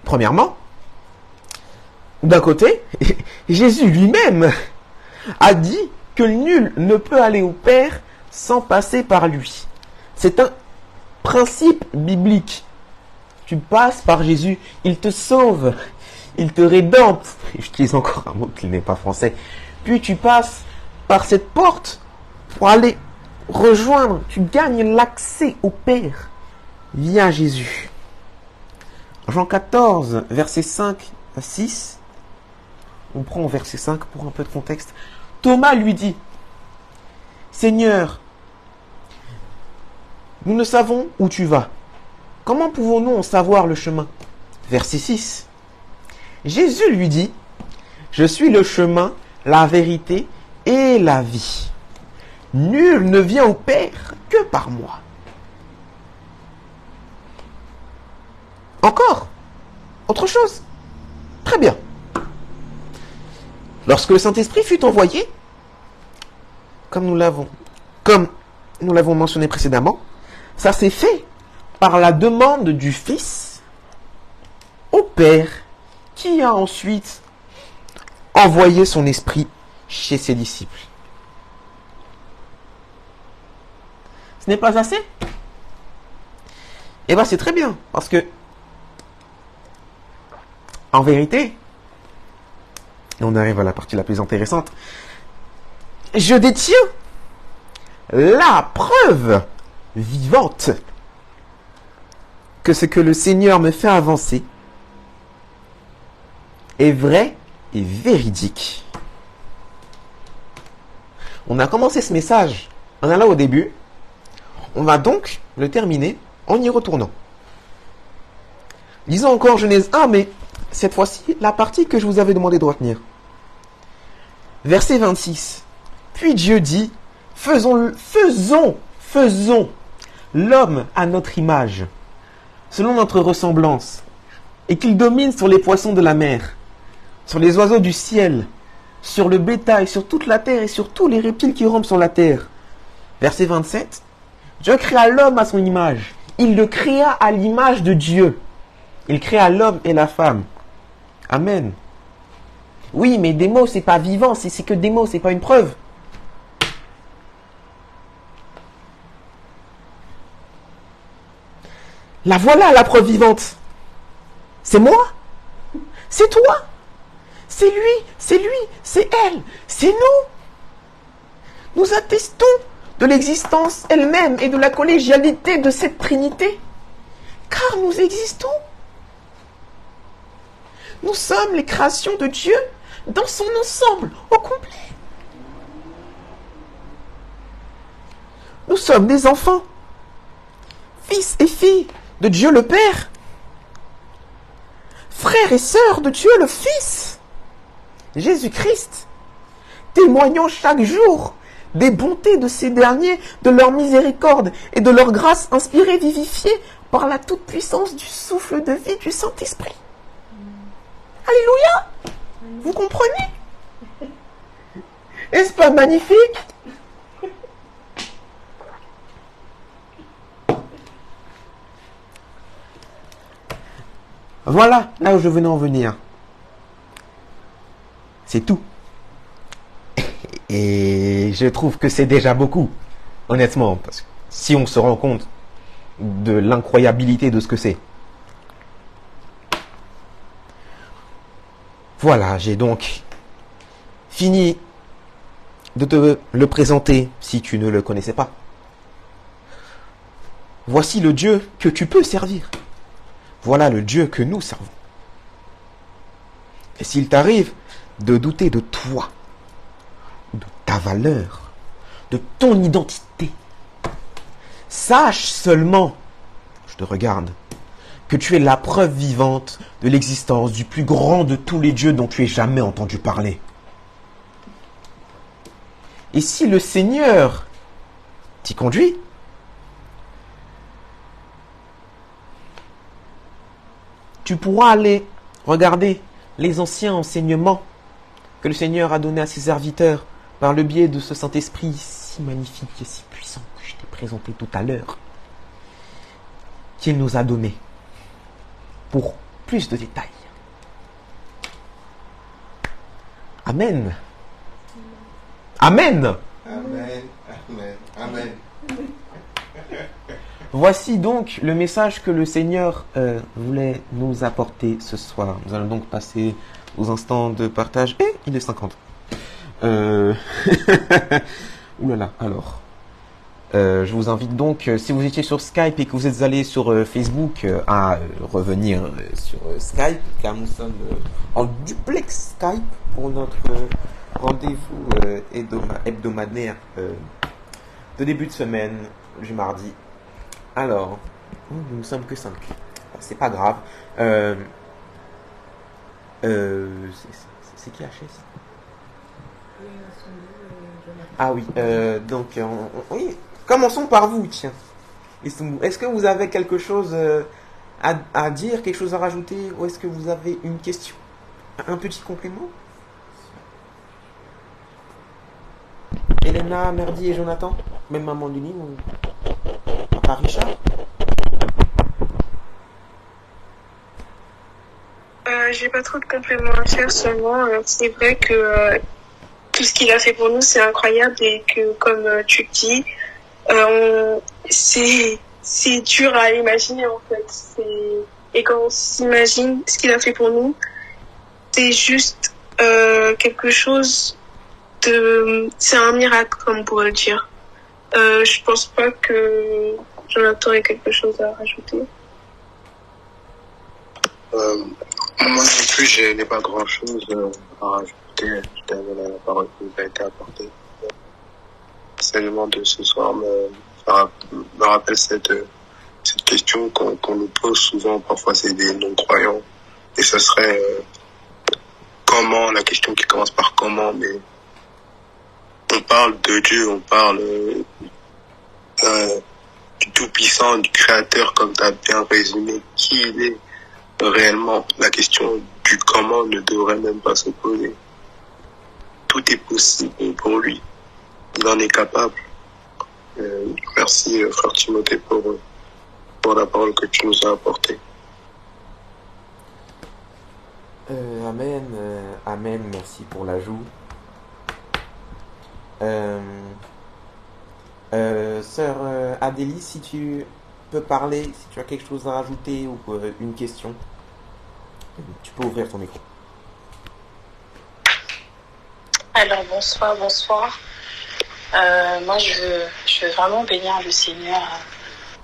Premièrement, d'un côté, Jésus lui-même a dit que nul ne peut aller au Père sans passer par lui. C'est un principe biblique. Tu passes par Jésus, il te sauve, il te rédempte. J'utilise encore un mot qui n'est pas français. Puis tu passes par cette porte pour aller rejoindre, tu gagnes l'accès au Père via Jésus. Jean 14, versets 5 à 6. On prend au verset 5 pour un peu de contexte. Thomas lui dit, Seigneur, nous ne savons où tu vas. Comment pouvons-nous en savoir le chemin? Verset 6. Jésus lui dit, je suis le chemin, la vérité et la vie. Nul ne vient au Père que par moi. Encore? Autre chose? Très bien. Lorsque le Saint-Esprit fut envoyé, comme nous l'avons mentionné précédemment, ça s'est fait par la demande du Fils au Père, qui a ensuite envoyé son Esprit chez ses disciples. Ce n'est pas assez? Eh bien, c'est très bien, parce que, en vérité, et on arrive à la partie la plus intéressante, je détiens la preuve vivante que ce que le Seigneur me fait avancer est vrai et véridique. On a commencé ce message en allant au début. On va donc le terminer en y retournant. Lisons encore Genèse 1, mais cette fois-ci, la partie que je vous avais demandé de retenir. Verset 26. Puis Dieu dit, faisons l'homme à notre image, selon notre ressemblance, et qu'il domine sur les poissons de la mer, sur les oiseaux du ciel, sur le bétail, sur toute la terre et sur tous les reptiles qui rampent sur la terre. Verset 27. Dieu créa l'homme à son image. Il le créa à l'image de Dieu. Il créa l'homme et la femme. Amen. Oui, mais des mots, c'est pas vivant. Si c'est que des mots, c'est pas une preuve. La voilà, la preuve vivante. C'est moi. C'est toi. C'est lui. C'est lui. C'est elle. C'est nous. Nous attestons de l'existence elle-même et de la collégialité de cette Trinité. Car nous existons. Nous sommes les créations de Dieu dans son ensemble, au complet. Nous sommes des enfants, fils et filles de Dieu le Père, frères et sœurs de Dieu le Fils, Jésus-Christ, témoignant chaque jour des bontés de ces derniers, de leur miséricorde et de leur grâce inspirée, vivifiée par la toute-puissance du souffle de vie du Saint-Esprit. Alléluia! Vous comprenez? Est-ce pas magnifique? Voilà, là où je venais en venir. C'est tout. Et je trouve que c'est déjà beaucoup, honnêtement, parce que si on se rend compte de l'incroyabilité de ce que c'est. Voilà, j'ai donc fini de te le présenter si tu ne le connaissais pas. Voici le Dieu que tu peux servir. Voilà le Dieu que nous servons. Et s'il t'arrive de douter de toi, de ta valeur, de ton identité, sache seulement, je te regarde, que tu es la preuve vivante de l'existence du plus grand de tous les dieux dont tu aies jamais entendu parler. Et si le Seigneur t'y conduit, tu pourras aller regarder les anciens enseignements que le Seigneur a donnés à ses serviteurs par le biais de ce Saint-Esprit si magnifique et si puissant que je t'ai présenté tout à l'heure, qu'il nous a donné pour plus de détails. Amen. Amen. Amen. Amen. Amen. Voici donc le message que le Seigneur voulait nous apporter ce soir. Nous allons donc passer aux instants de partage. Et il est 50. Ouh là là, alors. Je vous invite donc, si vous étiez sur Skype et que vous êtes allé sur Facebook, à revenir sur Skype, car nous sommes en duplex Skype pour notre rendez-vous hebdomadaire de début de semaine, du mardi. Alors, nous ne sommes que 5. C'est pas grave. C'est qui la chaise? Ah oui, donc, oui, commençons par vous, tiens. Est-ce que vous avez quelque chose à dire, quelque chose à rajouter, ou est-ce que vous avez une question? Un petit complément? Elena, Merdi et Jonathan? Même maman Luni ou papa Richard? J'ai pas trop de compléments à faire, seulement c'est vrai que tout ce qu'il a fait pour nous, c'est incroyable et que, comme tu le dis, c'est dur à imaginer en fait. Et quand on s'imagine ce qu'il a fait pour nous, c'est juste quelque chose de... C'est un miracle, comme on pourrait le dire. Je pense pas que Jonathan ait quelque chose à rajouter. Moi non plus, je n'ai pas grand-chose à rajouter. La parole qui nous a été apportée. L'enseignement de ce soir me rappelle cette question qu'on nous pose souvent. Parfois, c'est des non-croyants. Et ce serait comment, la question qui commence par comment, mais on parle de Dieu, on parle du Tout-Puissant, du Créateur, comme tu as bien résumé qui il est réellement. La question du comment ne devrait même pas se poser. Tout est possible pour lui. Il en est capable. Merci, frère Timothée, pour la parole que tu nous as apportée. Amen, amen, merci pour l'ajout. Sœur Adélie, si tu peux parler, si tu as quelque chose à rajouter ou une question, tu peux ouvrir ton micro. Alors bonsoir. Moi je veux vraiment bénir le Seigneur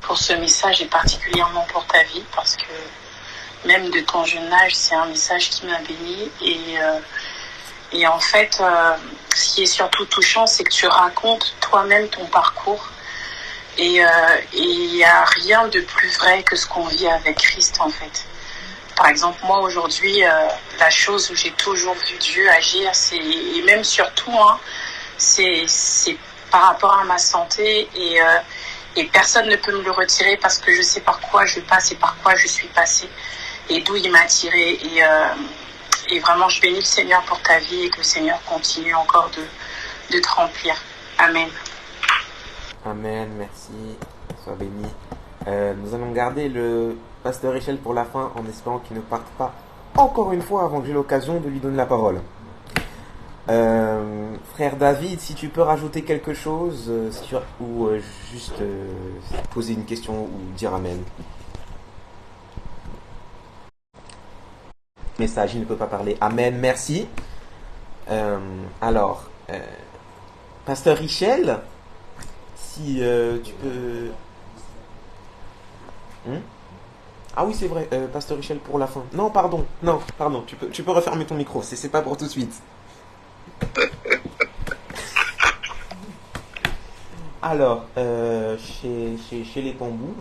pour ce message et particulièrement pour ta vie, parce que même de ton jeune âge, c'est un message qui m'a béni. Et en fait, ce qui est surtout touchant, c'est que tu racontes toi-même ton parcours. Et il n'y a rien de plus vrai que ce qu'on vit avec Christ, en fait. Par exemple, moi, aujourd'hui, la chose où j'ai toujours vu Dieu agir, et même surtout, c'est par rapport à ma santé. Et personne ne peut me le retirer parce que je sais par quoi je passe et par quoi je suis passée. Et d'où il m'a tirée. Et vraiment, je bénis le Seigneur pour ta vie et que le Seigneur continue encore de te remplir. Amen. Amen, merci. Sois béni. Nous allons garder le pasteur Richel pour la fin en espérant qu'il ne parte pas encore une fois avant que j'ai l'occasion de lui donner la parole. Frère David, si tu peux rajouter quelque chose ou juste poser une question ou dire Amen. Message, il ne peut pas parler. Amen, merci. Alors, pasteur Richel, si tu peux... Ah oui, c'est vrai, pasteur Richel pour la fin. Non, pardon, tu peux refermer ton micro, c'est pas pour tout de suite. Alors, chez les Pambous,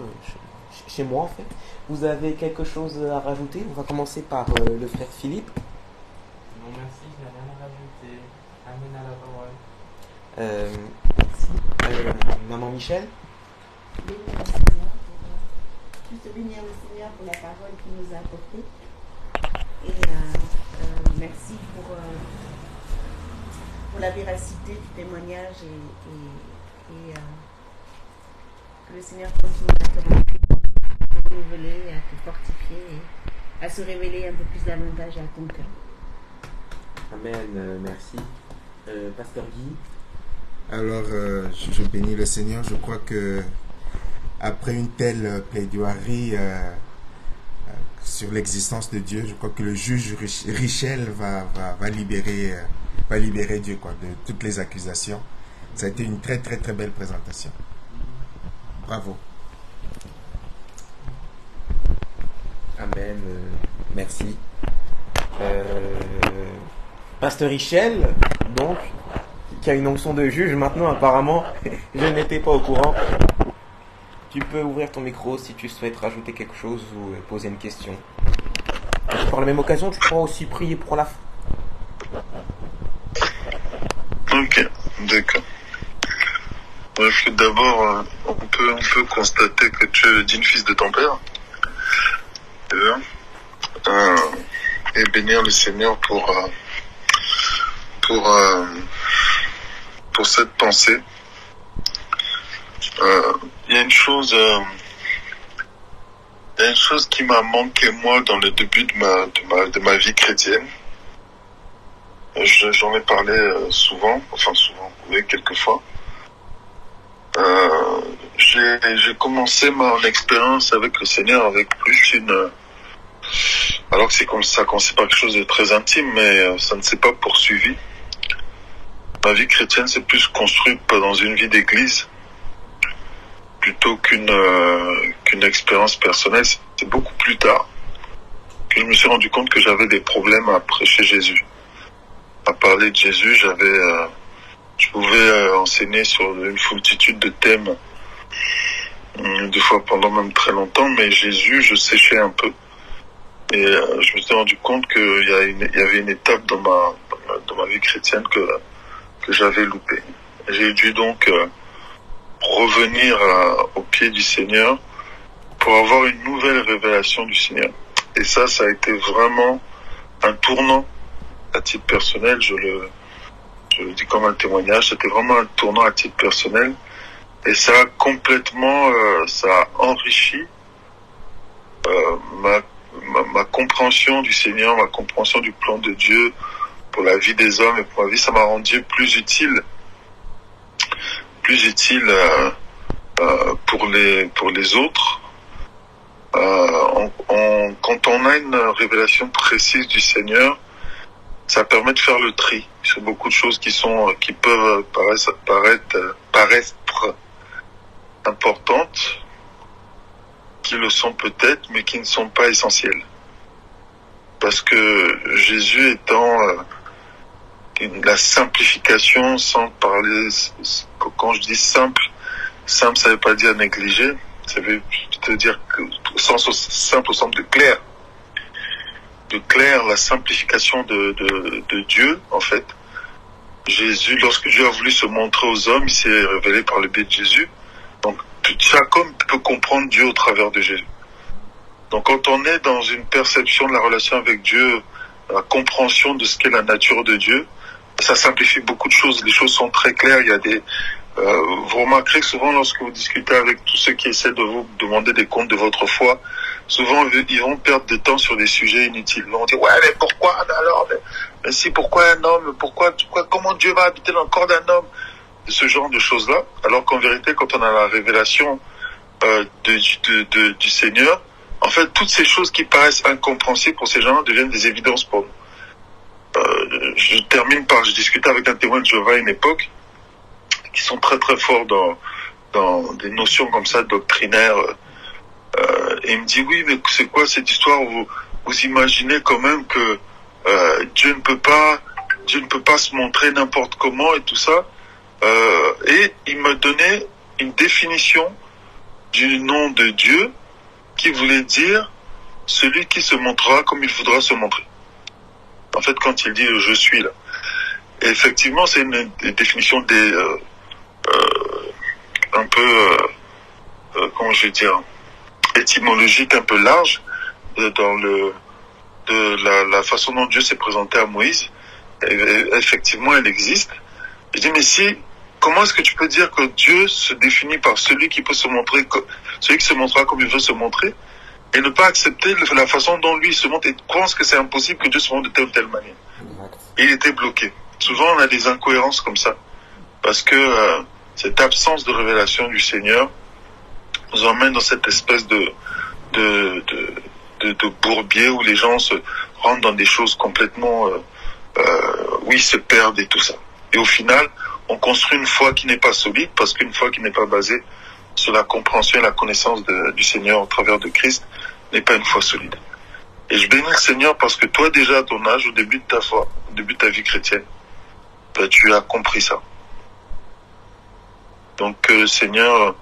chez moi en fait, vous avez quelque chose à rajouter? On va commencer par le frère Philippe. Non, merci, je n'ai rien à rajouter. Amen à la parole. Maman Michel. Bénir le Seigneur juste bénir le Seigneur pour la parole qu'il nous a apportée. Et merci pour la véracité du témoignage et que le Seigneur continue à te remplir, à te renouveler, à te fortifier et à se révéler un peu plus davantage à ton cœur. Amen, merci. Pasteur Guy. Alors, je bénis le Seigneur. Je crois que après une telle plaidoirie sur l'existence de Dieu, je crois que le juge Richel va libérer Dieu de toutes les accusations. Ça a été une très très très belle présentation. Bravo. Amen, merci. Pasteur Richel, donc, qui a une onction de juge maintenant apparemment, je n'étais pas au courant. Tu peux ouvrir ton micro si tu souhaites rajouter quelque chose ou poser une question. Et par la même occasion, tu pourras aussi prier pour la fin. Ok, d'accord. Bref, d'abord, on peut constater que tu es le digne fils de ton père. Et bénir le Seigneur pour cette pensée. Il y a une chose qui m'a manqué moi dans le début de ma vie chrétienne. J'en ai parlé souvent, oui, quelquefois. J'ai commencé mon expérience avec le Seigneur avec plus alors que c'est comme ça, quand c'est pas quelque chose de très intime, mais ça ne s'est pas poursuivi. Ma vie chrétienne s'est plus construite dans une vie d'église plutôt qu'une expérience personnelle. C'est beaucoup plus tard que je me suis rendu compte que j'avais des problèmes à prêcher Jésus, à parler de Jésus. Je pouvais enseigner sur une foultitude de thèmes, des fois pendant même très longtemps, mais Jésus, je séchais un peu. Et je me suis rendu compte qu'il y avait une étape dans ma vie chrétienne que j'avais loupée. J'ai dû donc revenir au pied du Seigneur pour avoir une nouvelle révélation du Seigneur. Et ça a été vraiment un tournant à titre personnel. Je le dis comme un témoignage. C'était vraiment un tournant à titre personnel. Et ça a complètement, ça a enrichi ma compréhension du Seigneur, ma compréhension du plan de Dieu pour la vie des hommes et pour ma vie. Ça m'a rendu plus utile pour les autres. Quand on a une révélation précise du Seigneur, ça permet de faire le tri sur beaucoup de choses qui peuvent paraître importantes, qui le sont peut-être, mais qui ne sont pas essentielles. Parce que Jésus étant la simplification, sans parler, quand je dis simple, ça veut pas dire négligé, ça veut dire que simple au sens de clair. De clair, la simplification de Dieu, en fait. Jésus, lorsque Dieu a voulu se montrer aux hommes, il s'est révélé par le biais de Jésus. Donc, chaque homme peut comprendre Dieu au travers de Jésus. Donc, quand on est dans une perception de la relation avec Dieu, la compréhension de ce qu'est la nature de Dieu, ça simplifie beaucoup de choses. Les choses sont très claires. Il y a des, vous remarquerez que souvent lorsque vous discutez avec tous ceux qui essaient de vous demander des comptes de votre foi, souvent ils vont perdre du temps sur des sujets inutiles. Ils vont dire ouais mais pourquoi alors mais si pourquoi un homme, pourquoi comment Dieu va habiter dans le corps d'un homme, ce genre de choses là. Alors qu'en vérité quand on a la révélation du Seigneur, en fait toutes ces choses qui paraissent incompréhensibles pour ces gens deviennent des évidences pour nous. Je termine par, je discutais avec un témoin de Jéhovah à une époque, qui sont très très forts dans des notions comme ça doctrinaires, et il me dit oui mais c'est quoi cette histoire où vous imaginez quand même que Dieu ne peut pas se montrer n'importe comment et tout ça, et il me donnait une définition du nom de Dieu qui voulait dire celui qui se montrera comme il voudra se montrer. En fait quand il dit je suis là, et effectivement c'est une définition un peu comment je vais dire, étymologique, un peu large, dans la façon dont Dieu s'est présenté à Moïse. Et effectivement elle existe. Je dis mais si, comment est-ce que tu peux dire que Dieu se définit par celui qui peut se montrer, celui qui se montrera comme il veut se montrer, et ne pas accepter la façon dont lui se montre, et pense que c'est impossible que Dieu se montre de telle ou telle manière. Et il était bloqué. Souvent on a des incohérences comme ça, parce que cette absence de révélation du Seigneur nous emmène dans cette espèce de bourbier où les gens se rentrent dans des choses complètement, oui, se perdent et tout ça. Et au final, on construit une foi qui n'est pas solide, parce qu'une foi qui n'est pas basée sur la compréhension et la connaissance du Seigneur au travers de Christ n'est pas une foi solide. Et je bénis le Seigneur parce que toi déjà à ton âge, au début de ta foi, au début de ta vie chrétienne, tu as compris ça. Donc Seigneur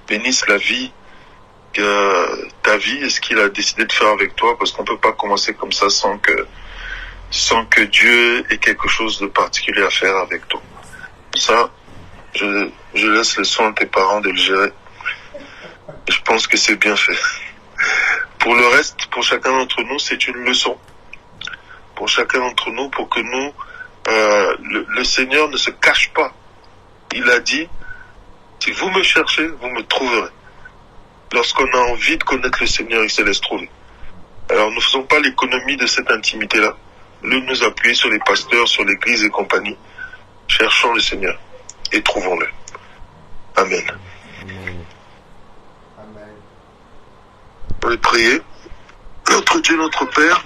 bénisse la vie, ta vie et ce qu'il a décidé de faire avec toi, parce qu'on peut pas commencer comme ça sans que Dieu ait quelque chose de particulier à faire avec toi. Ça, je laisse le soin à tes parents de le gérer. Je pense que c'est bien fait. Pour le reste, pour chacun d'entre nous, c'est une leçon. Pour chacun d'entre nous, pour que nous, le Seigneur ne se cache pas. Il a dit, si vous me cherchez, vous me trouverez. Lorsqu'on a envie de connaître le Seigneur, il se laisse trouver. Alors ne faisons pas l'économie de cette intimité-là. Nous appuyer sur les pasteurs, sur l'église et compagnie. Cherchons le Seigneur et trouvons-le. Amen. Amen. On va prier. Notre Dieu, notre Père,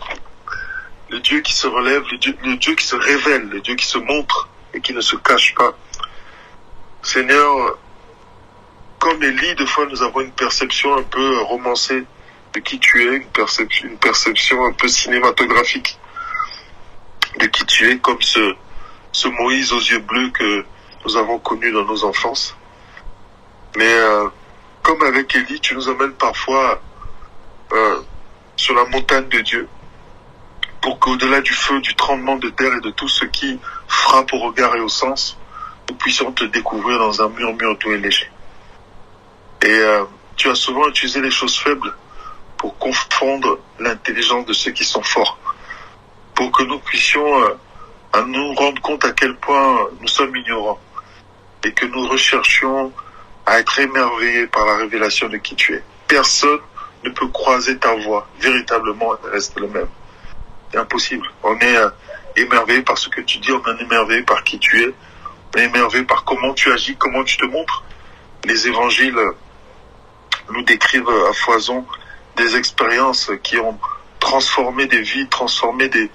le Dieu qui se relève, le Dieu qui se révèle, le Dieu qui se montre et qui ne se cache pas. Seigneur, comme Élie, des fois nous avons une perception un peu romancée de qui tu es, une perception un peu cinématographique de qui tu es, comme ce Moïse aux yeux bleus que nous avons connu dans nos enfances. Mais comme avec Élie, tu nous amènes parfois sur la montagne de Dieu, pour qu'au-delà du feu, du tremblement de terre et de tout ce qui frappe au regard et au sens, nous puissions te découvrir dans un murmure doux et léger. Et tu as souvent utilisé les choses faibles pour confondre l'intelligence de ceux qui sont forts, pour que nous puissions à nous rendre compte à quel point nous sommes ignorants et que nous recherchions à être émerveillés par la révélation de qui tu es. Personne ne peut croiser ta voix véritablement et rester le même. C'est impossible. On est émerveillé par ce que tu dis, on est émerveillé par qui tu es, on est émerveillé par comment tu agis, comment tu te montres. Les évangiles nous décrivent à foison des expériences qui ont transformé des vies, transformé des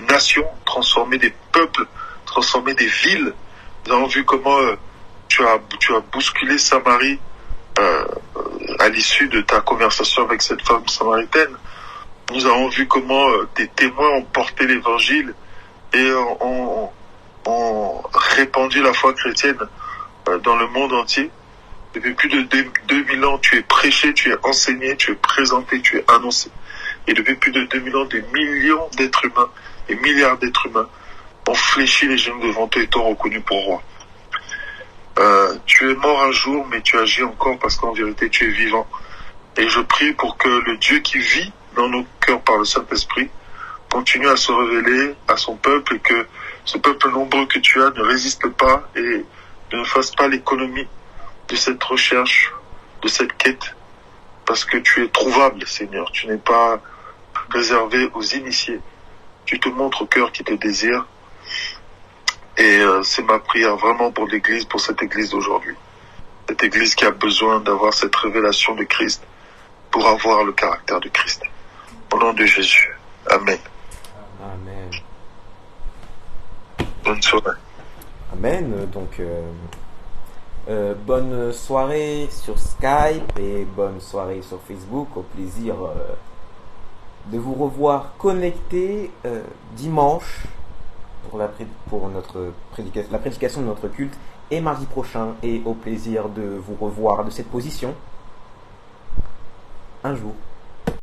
nations, transformé des peuples, transformé des villes. Nous avons vu comment tu as bousculé Samarie à l'issue de ta conversation avec cette femme samaritaine. Nous avons vu comment tes témoins ont porté l'évangile et ont répandu la foi chrétienne dans le monde entier. Depuis plus de 2000 ans, tu es prêché, tu es enseigné, tu es présenté, tu es annoncé. Et depuis plus de 2000 ans, des millions d'êtres humains, des milliards d'êtres humains ont fléchi les genoux devant toi et t'ont reconnu pour roi. Tu es mort un jour, mais tu agis encore parce qu'en vérité, tu es vivant. Et je prie pour que le Dieu qui vit dans nos cœurs par le Saint-Esprit continue à se révéler à son peuple et que ce peuple nombreux que tu as ne résiste pas et ne fasse pas l'économie de cette recherche, de cette quête, parce que tu es trouvable, Seigneur. Tu n'es pas réservé aux initiés. Tu te montres au cœur qui te désire. Et c'est ma prière vraiment pour l'Église, pour cette Église d'aujourd'hui. Cette Église qui a besoin d'avoir cette révélation de Christ pour avoir le caractère de Christ. Au nom de Jésus. Amen. Amen. Bonne soirée. Amen. Donc, bonne soirée sur Skype et bonne soirée sur Facebook. Au plaisir de vous revoir connectés dimanche pour la prédication de notre culte et mardi prochain. Et au plaisir de vous revoir de cette position un jour.